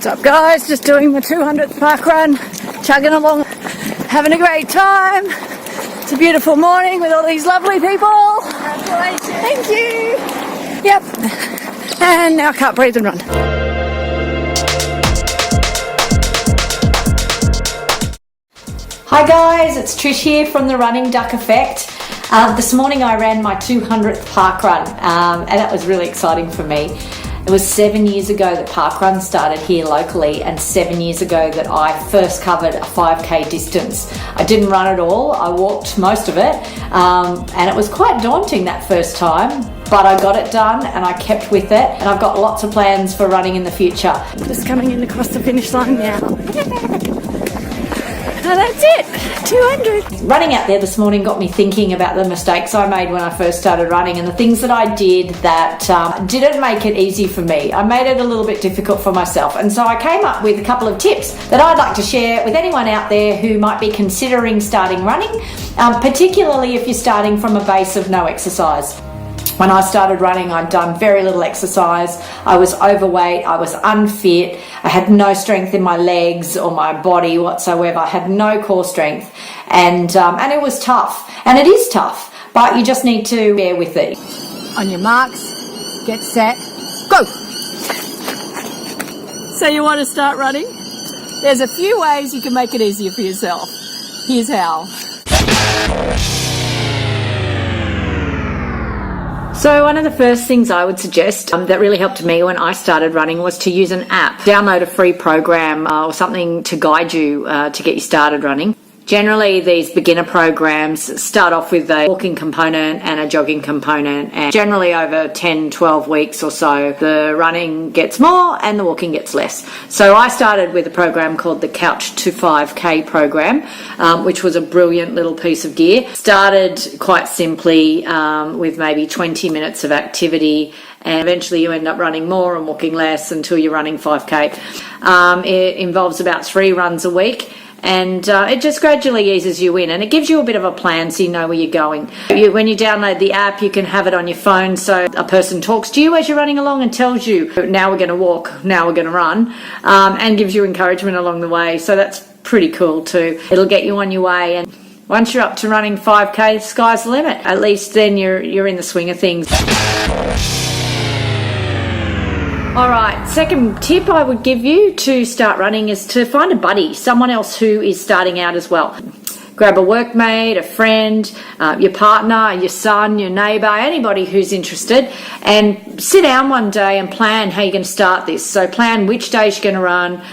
What's up, guys? Just doing my 200th park run, chugging along, having a great time. It's a beautiful morning with all these lovely people. Congratulations. Thank you. Yep. And now I can't breathe and run. Hi guys, it's Trish here from the Running Duck Effect. This morning I ran my 200th park run and that was really exciting for me. It was 7 years ago that parkrun started here locally, and 7 years ago that I first covered a 5k distance. I didn't run at all, I walked most of it, and it was quite daunting that first time, but I got it done and I kept with it, and I've got lots of plans for running in the future. Just coming in across the finish line now. And that's it, 200. Running out there this morning got me thinking about the mistakes I made when I first started running and the things that I did that didn't make it easy for me. I made it a little bit difficult for myself, and so I came up with a couple of tips that I'd like to share with anyone out there who might be considering starting running, particularly if you're starting from a base of no exercise. When I started running, I'd done very little exercise. I was overweight, I was unfit, I had no strength in my legs or my body whatsoever. I had no core strength, and it was tough, and it is tough, but you just need to bear with it. On your marks, get set, go! So you want to start running? There's a few ways you can make it easier for yourself. Here's how. So one of the first things I would suggest that really helped me when I started running was to use an app. Download a free program or something to guide you to get you started running. Generally, these beginner programs start off with a walking component and a jogging component, and generally over 10, 12 weeks or so, the running gets more and the walking gets less. So I started with a program called the Couch to 5k program, which was a brilliant little piece of gear. Started quite simply with maybe 20 minutes of activity, and eventually you end up running more and walking less until you're running 5k. It involves about 3 runs a week. And it just gradually eases you in, and it gives you a bit of a plan so you know where you're going. When you download the app, you can have it on your phone, so a person talks to you as you're running along and tells you, now we're going to walk, now we're going to run, and gives you encouragement along the way. So that's pretty cool too. It'll get you on your way, and once you're up to running 5k, sky's the limit. At least then you're in the swing of things. Alright, second tip I would give you to start running is to find a buddy, someone else who is starting out as well. Grab a workmate, a friend, your partner, your son, your neighbour, anybody who's interested, and sit down one day and plan how you're going to start this. So plan which days you're going to run,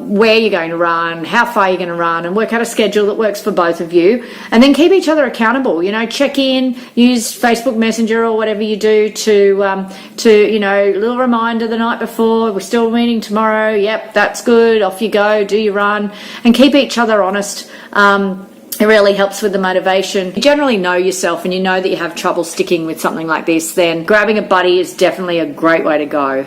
where you're going to run, how far you're going to run, and work out a schedule that works for both of you, and then keep each other accountable. Check in, use Facebook Messenger or whatever you do to little reminder the night before, we're still meeting tomorrow, yep, that's good, off you go, do your run, and keep each other honest. It really helps with the motivation. You generally know yourself and you know that you have trouble sticking with something like this, then grabbing a buddy is definitely a great way to go.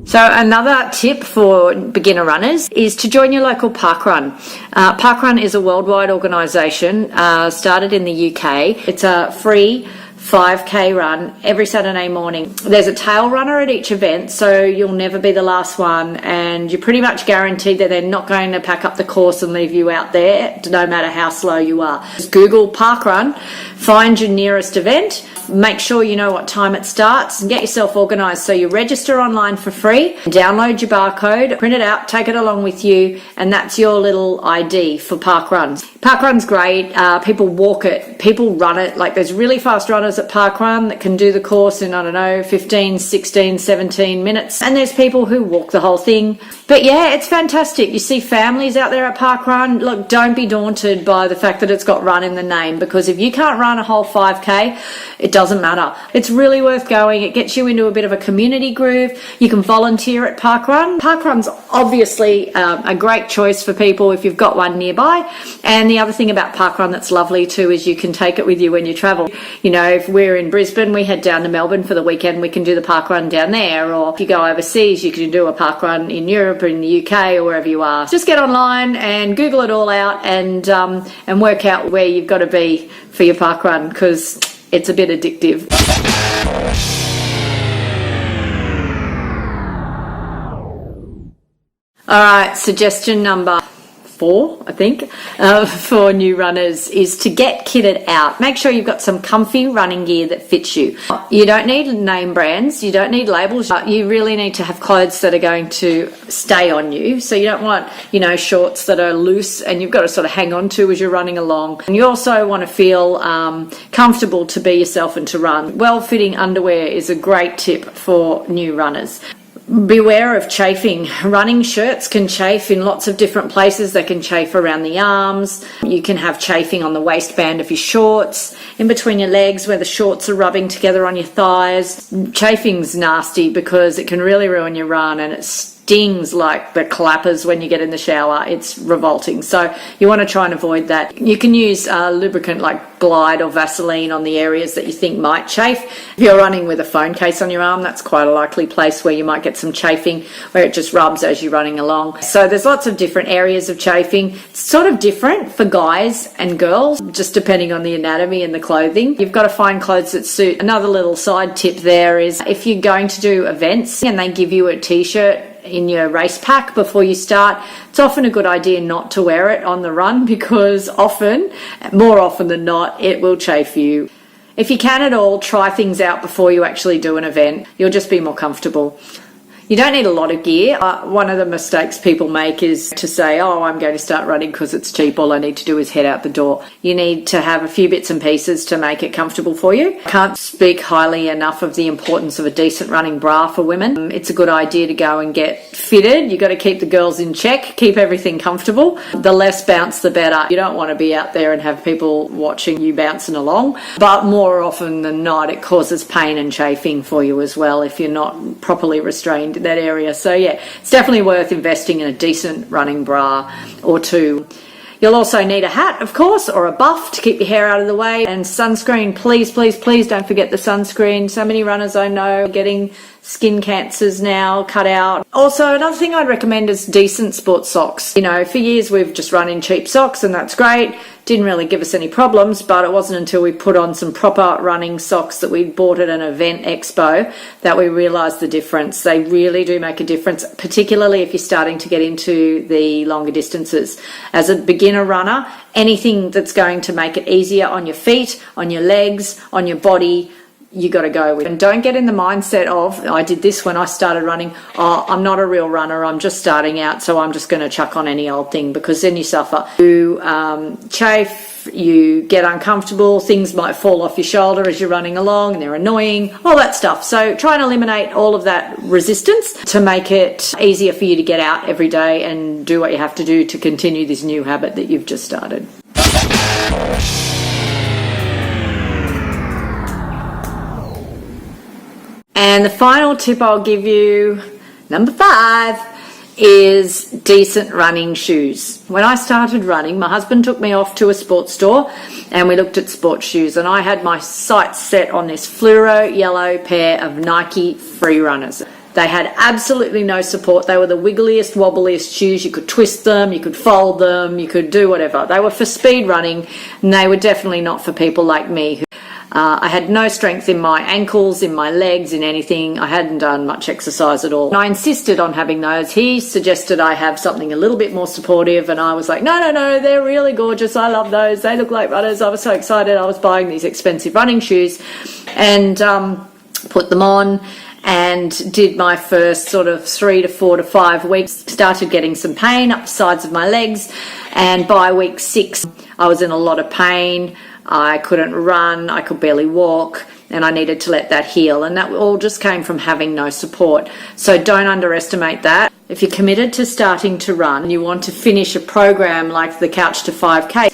So another tip for beginner runners is to join your local parkrun. Parkrun is a worldwide organisation started in the UK. It's a free 5k run every Saturday morning. There's a tail runner at each event, so you'll never be the last one, and you're pretty much guaranteed that they're not going to pack up the course and leave you out there, no matter how slow you are. Just Google parkrun, find your nearest event, make sure you know what time it starts, and get yourself organised. So you register online for free, download your barcode, print it out, take it along with you, and that's your little ID for parkruns. Parkrun's great. People walk it, people run it. Like, there's really fast runners at parkrun that can do the course in, 15, 16, 17 minutes, and there's people who walk the whole thing. But yeah, it's fantastic. You see families out there at parkrun. Look, don't be daunted by the fact that it's got run in the name, because if you can't run a whole 5k, it doesn't matter. It's really worth going. It gets you into a bit of a community groove. You can volunteer at parkrun. Parkrun's obviously a great choice for people if you've got one nearby. And the other thing about parkrun that's lovely too is you can take it with you when you travel. If we're in Brisbane, we head down to Melbourne for the weekend, we can do the parkrun down there. Or if you go overseas, you can do a parkrun in Europe or in the UK or wherever you are. Just get online and Google it all out and work out where you've got to be for your parkrun, because it's a bit addictive. All right, suggestion number 4, I think, for new runners is to get kitted out. Make sure you've got some comfy running gear that fits you. You don't need name brands, you don't need labels, but you really need to have clothes that are going to stay on you. So you don't want, shorts that are loose and you've got to sort of hang on to as you're running along. And you also want to feel comfortable to be yourself and to run. Well-fitting underwear is a great tip for new runners. Beware of chafing. Running shirts can chafe in lots of different places. They can chafe around the arms. You can have chafing on the waistband of your shorts, in between your legs where the shorts are rubbing together on your thighs. Chafing's nasty because it can really ruin your run, and it stings like the clappers when you get in the shower. It's revolting. So you want to try and avoid that. You can use lubricant like Glide or Vaseline on the areas that you think might chafe. If you're running with a phone case on your arm, that's quite a likely place where you might get some chafing, where it just rubs as you're running along. So there's lots of different areas of chafing. It's sort of different for guys and girls, just depending on the anatomy and the clothing. You've got to find clothes that suit. Another little side tip there is if you're going to do events and they give you a t-shirt in your race pack before you start, it's often a good idea not to wear it on the run, because more often than not, it will chafe you. If you can at all, try things out before you actually do an event. You'll just be more comfortable. You don't need a lot of gear. One of the mistakes people make is to say, oh, I'm going to start running because it's cheap. All I need to do is head out the door. You need to have a few bits and pieces to make it comfortable for you. Can't speak highly enough of the importance of a decent running bra for women. It's a good idea to go and get fitted. You've got to keep the girls in check, keep everything comfortable. The less bounce, the better. You don't want to be out there and have people watching you bouncing along. But more often than not, it causes pain and chafing for you as well if you're not properly restrained in that area. So yeah, it's definitely worth investing in a decent running bra or two. You'll also need a hat, of course, or a buff to keep your hair out of the way, and sunscreen. Please, please, please don't forget the sunscreen. So many runners I know are getting skin cancers now, cut out. Also, another thing I'd recommend is decent sports socks. For years we've just run in cheap socks, and that's great. Didn't really give us any problems, but it wasn't until we put on some proper running socks that we bought at an event expo that we realised the difference. They really do make a difference, particularly if you're starting to get into the longer distances. As a beginner runner, anything that's going to make it easier on your feet, on your legs, on your body, you got to go with. And don't get in the mindset of, I did this when I started running, I'm not a real runner, I'm just starting out, so I'm just going to chuck on any old thing, because then you suffer. You chafe, you get uncomfortable, things might fall off your shoulder as you're running along and they're annoying, all that stuff. So try and eliminate all of that resistance to make it easier for you to get out every day and do what you have to do to continue this new habit that you've just started. And the final tip I'll give you, number 5, is decent running shoes. When I started running, my husband took me off to a sports store and we looked at sports shoes, and I had my sights set on this fluoro yellow pair of Nike Free Runners. They had absolutely no support. They were the wiggliest, wobbliest shoes. You could twist them, you could fold them, you could do whatever. They were for speed running, and they were definitely not for people like me. I had no strength in my ankles, in my legs, in anything. I hadn't done much exercise at all. And I insisted on having those. He suggested I have something a little bit more supportive, and I was like, no, they're really gorgeous. I love those. They look like runners. I was so excited. I was buying these expensive running shoes and put them on and did my first sort of 3 to 4 to 5 weeks. Started getting some pain up the sides of my legs, and by week 6, I was in a lot of pain. I couldn't run, I could barely walk, and I needed to let that heal. And that all just came from having no support. So don't underestimate that. If you're committed to starting to run, you want to finish a program like the Couch to 5K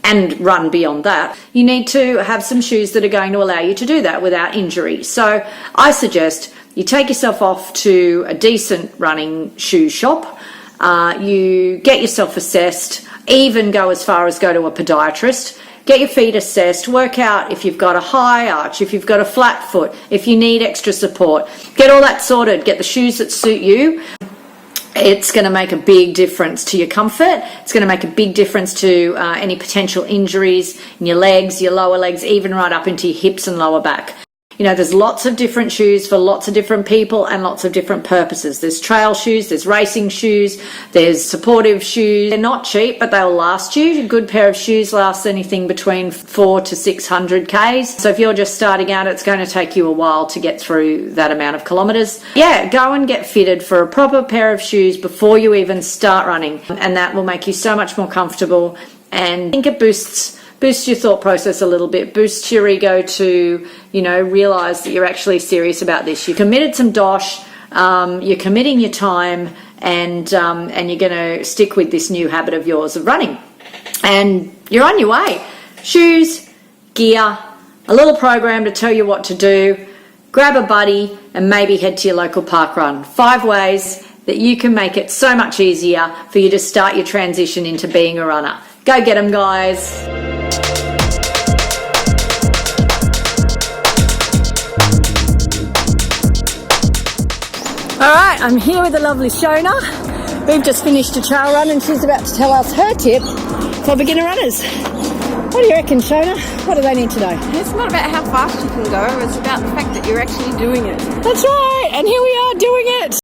and run beyond that, you need to have some shoes that are going to allow you to do that without injury. So I suggest you take yourself off to a decent running shoe shop, you get yourself assessed, even go as far as go to a podiatrist. Get your feet assessed, work out if you've got a high arch, if you've got a flat foot, if you need extra support. Get all that sorted, get the shoes that suit you. It's going to make a big difference to your comfort. It's going to make a big difference to any potential injuries in your legs, your lower legs, even right up into your hips and lower back. You know, there's lots of different shoes for lots of different people and lots of different purposes. There's trail shoes, there's racing shoes, there's supportive shoes. They're not cheap, but they'll last you. A good pair of shoes lasts anything between 400 to 600 Ks. So if you're just starting out, it's going to take you a while to get through that amount of kilometres. Yeah, go and get fitted for a proper pair of shoes before you even start running, and that will make you so much more comfortable, and I think it boosts your thought process a little bit, boosts your ego to, you know, realise that you're actually serious about this. You've committed some dosh, you're committing your time, and you're going to stick with this new habit of yours of running, and you're on your way. Shoes, gear, a little program to tell you what to do, grab a buddy and maybe head to your local park run. 5 ways that you can make it so much easier for you to start your transition into being a runner. Go get them, guys. All right, I'm here with the lovely Shona. We've just finished a trail run and she's about to tell us her tip for beginner runners. What do you reckon, Shona? What do they need to know? It's not about how fast you can go, it's about the fact that you're actually doing it. That's right, and here we are doing it.